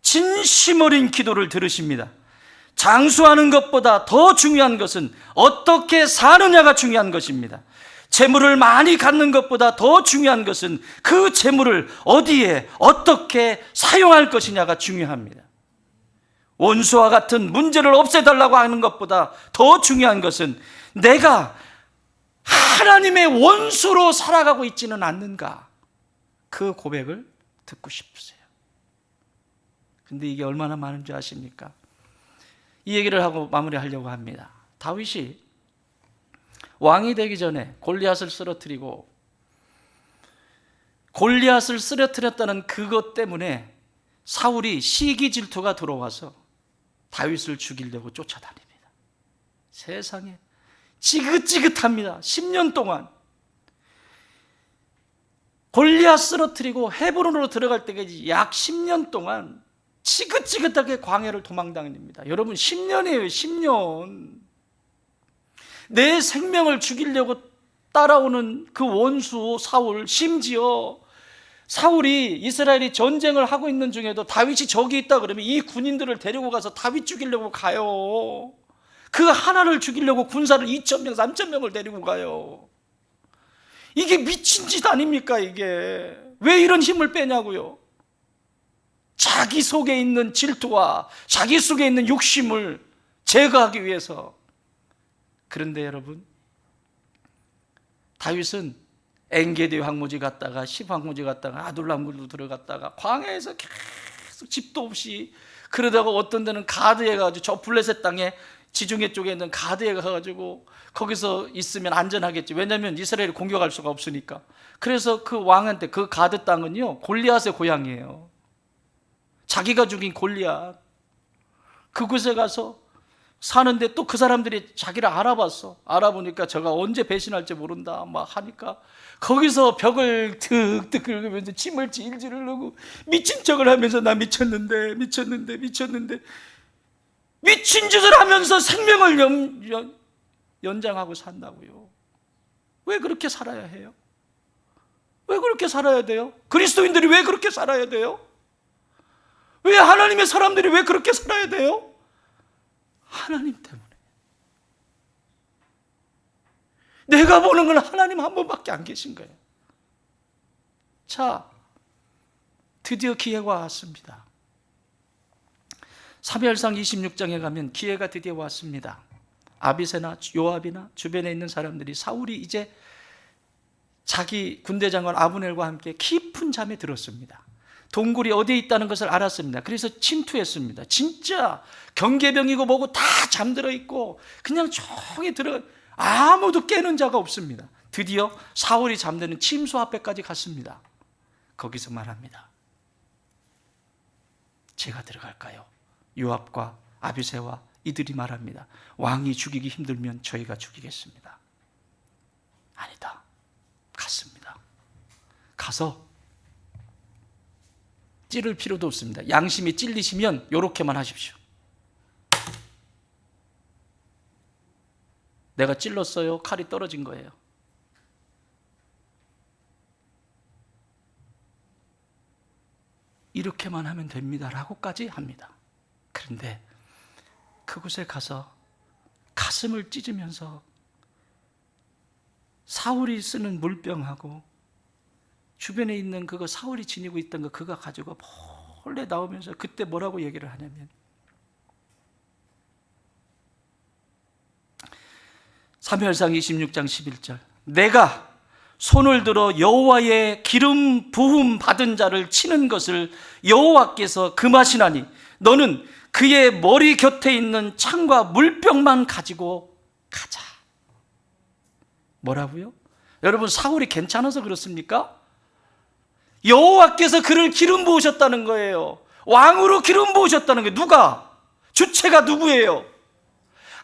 진심 어린 기도를 들으십니다. 장수하는 것보다 더 중요한 것은 어떻게 사느냐가 중요한 것입니다. 재물을 많이 갖는 것보다 더 중요한 것은 그 재물을 어디에 어떻게 사용할 것이냐가 중요합니다. 원수와 같은 문제를 없애달라고 하는 것보다 더 중요한 것은 내가 하나님의 원수로 살아가고 있지는 않는가, 그 고백을 듣고 싶으세요. 근데 이게 얼마나 많은 줄 아십니까? 이 얘기를 하고 마무리하려고 합니다. 다윗이 왕이 되기 전에 골리앗을 쓰러뜨렸다는 그것 때문에 사울이 시기 질투가 들어와서 다윗을 죽이려고 쫓아다닙니다. 세상에 지긋지긋합니다. 10년 동안 골리앗 쓰러뜨리고 헤브론으로 들어갈 때까지 약 10년 동안 지긋지긋하게 광야를 도망다닙니다. 여러분, 10년이에요. 10년. 내 생명을 죽이려고 따라오는 그 원수 사울, 심지어 사울이, 이스라엘이 전쟁을 하고 있는 중에도 다윗이 저기 있다 그러면 이 군인들을 데리고 가서 다윗 죽이려고 가요. 그 하나를 죽이려고 군사를 2,000명, 3,000명을 데리고 가요. 이게 미친 짓 아닙니까? 이게 왜 이런 힘을 빼냐고요? 자기 속에 있는 질투와 자기 속에 있는 욕심을 제거하기 위해서. 그런데 여러분, 다윗은 엔게디 황무지 갔다가 십 황무지 갔다가 아둘람굴로 들어갔다가 광야에서 계속 집도 없이, 그러다가 어떤 데는 가드에 가가지고 저 블레셋 땅에 지중해 쪽에 있는 가드에 가가지고 거기서 있으면 안전하겠지. 왜냐하면 이스라엘이 공격할 수가 없으니까. 그래서 그 왕한테, 그 가드 땅은요 골리앗의 고향이에요. 자기가 죽인 골리앗. 그곳에 가서 사는데 또 그 사람들이 자기를 알아봤어. 알아보니까 저가 언제 배신할지 모른다 막 하니까 거기서 벽을 득득 긁으면서 침을 질질 흘리고 미친 척을 하면서 나 미쳤는데 미친 짓을 하면서 생명을 연장하고 산다고요. 왜 그렇게 살아야 해요? 왜 그렇게 살아야 돼요? 그리스도인들이 왜 그렇게 살아야 돼요? 왜 하나님의 사람들이 왜 그렇게 살아야 돼요? 하나님 때문에. 내가 보는 건 하나님 한 분밖에 안 계신 거예요. 자, 드디어 기회가 왔습니다. 사무엘상 26장에 가면 기회가 드디어 왔습니다. 아비새나 요압이나 주변에 있는 사람들이 사울이 이제 자기 군대장관 아브넬과 함께 깊은 잠에 들었습니다. 동굴이 어디에 있다는 것을 알았습니다. 그래서 침투했습니다. 진짜 경계병이고 뭐고 다 잠들어 있고 그냥 조용히 들어, 아무도 깨는 자가 없습니다. 드디어 사울이 잠드는 침소 앞에까지 갔습니다. 거기서 말합니다. 제가 들어갈까요? 요압과 아비새와 이들이 말합니다. 왕이 죽이기 힘들면 저희가 죽이겠습니다. 아니다. 갔습니다. 가서 찌를 필요도 없습니다. 양심이 찔리시면 요렇게만 하십시오. 내가 찔렀어요. 칼이 떨어진 거예요. 이렇게만 하면 됩니다 라고까지 합니다. 그런데 그곳에 가서 가슴을 찢으면서 사울이 쓰는 물병하고 주변에 있는 그거, 사울이 지니고 있던 거 그거 가지고 몰래 나오면서 그때 뭐라고 얘기를 하냐면, 사무엘상 26장 11절 내가 손을 들어 여호와의 기름 부음 받은 자를 치는 것을 여호와께서 금하시나니 너는 그의 머리 곁에 있는 창과 물병만 가지고 가자. 뭐라고요? 여러분, 사울이 괜찮아서 그렇습니까? 여호와께서 그를 기름 부으셨다는 거예요. 왕으로 기름 부으셨다는 거예요. 누가? 주체가 누구예요?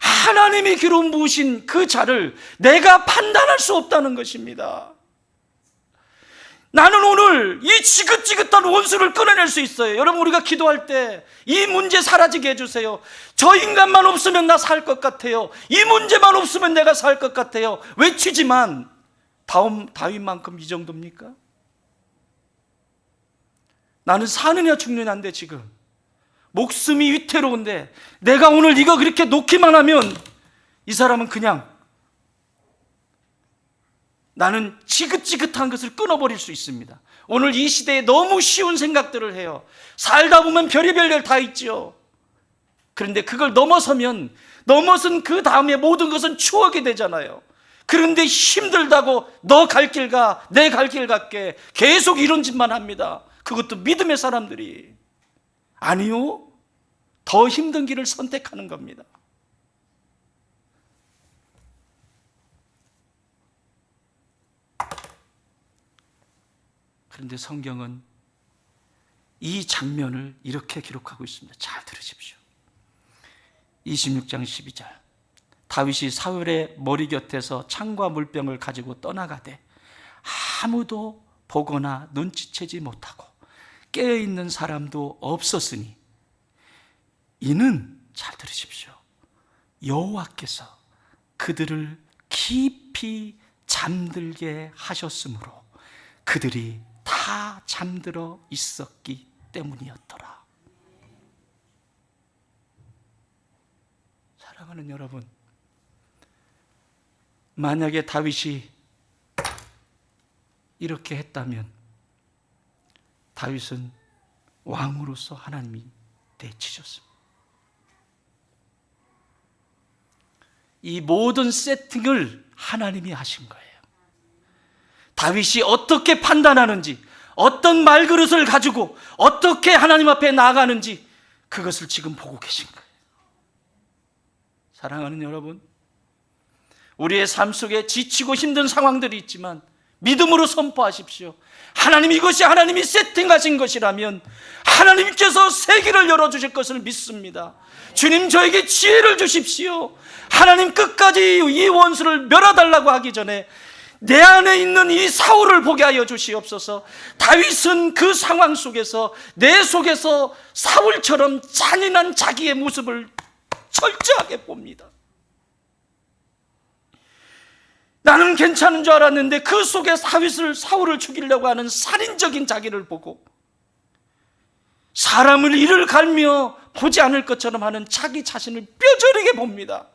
하나님이 기름 부으신 그 자를 내가 판단할 수 없다는 것입니다. 나는 오늘 이 지긋지긋한 원수를 끊어낼 수 있어요. 여러분, 우리가 기도할 때 이 문제 사라지게 해주세요. 저 인간만 없으면 나 살 것 같아요. 이 문제만 없으면 내가 살 것 같아요. 외치지만 다윗만큼 이 정도입니까? 나는 사느냐 죽느냐인데 지금 목숨이 위태로운데 내가 오늘 이거 그렇게 놓기만 하면 이 사람은 그냥, 나는 지긋지긋한 것을 끊어버릴 수 있습니다. 오늘 이 시대에 너무 쉬운 생각들을 해요. 살다 보면 별의별 일 다 있죠. 그런데 그걸 넘어선 그 다음에 모든 것은 추억이 되잖아요. 그런데 힘들다고 너 갈 길 가, 내 갈 길 갈게, 계속 이런 짓만 합니다. 그것도 믿음의 사람들이. 아니요, 더 힘든 길을 선택하는 겁니다. 그런데 성경은 이 장면을 이렇게 기록하고 있습니다. 잘 들으십시오. 26장 12절 다윗이 사울의 머리 곁에서 창과 물병을 가지고 떠나가되 아무도 보거나 눈치채지 못하고 깨어있는 사람도 없었으니 이는, 잘 들으십시오, 여호와께서 그들을 깊이 잠들게 하셨으므로 그들이 다 잠들어 있었기 때문이었더라. 사랑하는 여러분, 만약에 다윗이 이렇게 했다면 다윗은 왕으로서 하나님이 내치셨습니다. 이 모든 세팅을 하나님이 하신 거예요. 다윗이 어떻게 판단하는지, 어떤 말그릇을 가지고 어떻게 하나님 앞에 나아가는지 그것을 지금 보고 계신 거예요. 사랑하는 여러분, 우리의 삶 속에 지치고 힘든 상황들이 있지만 믿음으로 선포하십시오. 하나님, 이것이 하나님이 세팅하신 것이라면 하나님께서 세계를 열어주실 것을 믿습니다. 주님, 저에게 지혜를 주십시오. 하나님, 끝까지 이 원수를 멸하달라고 하기 전에 내 안에 있는 이 사울을 보게 하여 주시옵소서. 다윗은 그 상황 속에서 내 속에서 사울처럼 잔인한 자기의 모습을 철저하게 봅니다. 나는 괜찮은 줄 알았는데 그 속에 사울을 죽이려고 하는 살인적인 자기를 보고 사람을 이를 갈며 보지 않을 것처럼 하는 자기 자신을 뼈저리게 봅니다.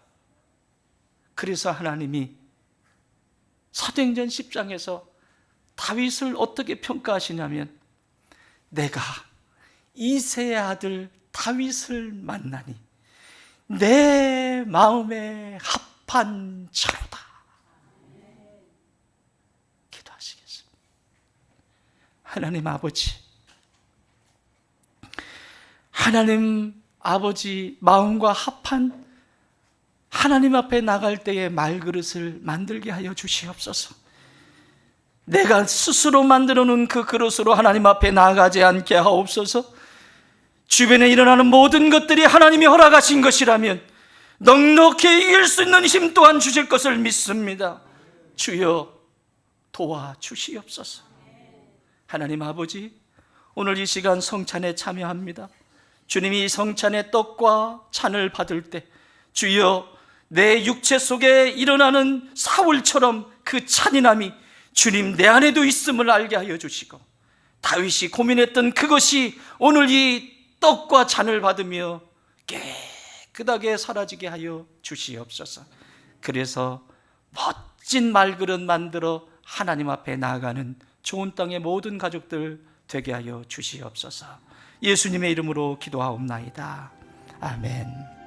그래서 하나님이 사도행전 10장에서 다윗을 어떻게 평가하시냐면, 내가 이새의 아들 다윗을 만나니 내 마음에 합한 자로다. 기도하시겠습니다. 하나님 아버지, 하나님 아버지 마음과 합한 하나님 앞에 나갈 때의 말그릇을 만들게 하여 주시옵소서. 내가 스스로 만들어 놓은 그 그릇으로 하나님 앞에 나아가지 않게 하옵소서. 주변에 일어나는 모든 것들이 하나님이 허락하신 것이라면 넉넉히 이길 수 있는 힘 또한 주실 것을 믿습니다. 주여, 도와주시옵소서. 하나님 아버지, 오늘 이 시간 성찬에 참여합니다. 주님이 이 성찬의 떡과 잔을 받을 때 주여, 내 육체 속에 일어나는 사울처럼 그 잔인함이 주님 내 안에도 있음을 알게 하여 주시고, 다윗이 고민했던 그것이 오늘 이 떡과 잔을 받으며 깨끗하게 사라지게 하여 주시옵소서. 그래서 멋진 말그릇 만들어 하나님 앞에 나아가는 좋은 땅의 모든 가족들 되게 하여 주시옵소서. 예수님의 이름으로 기도하옵나이다. 아멘.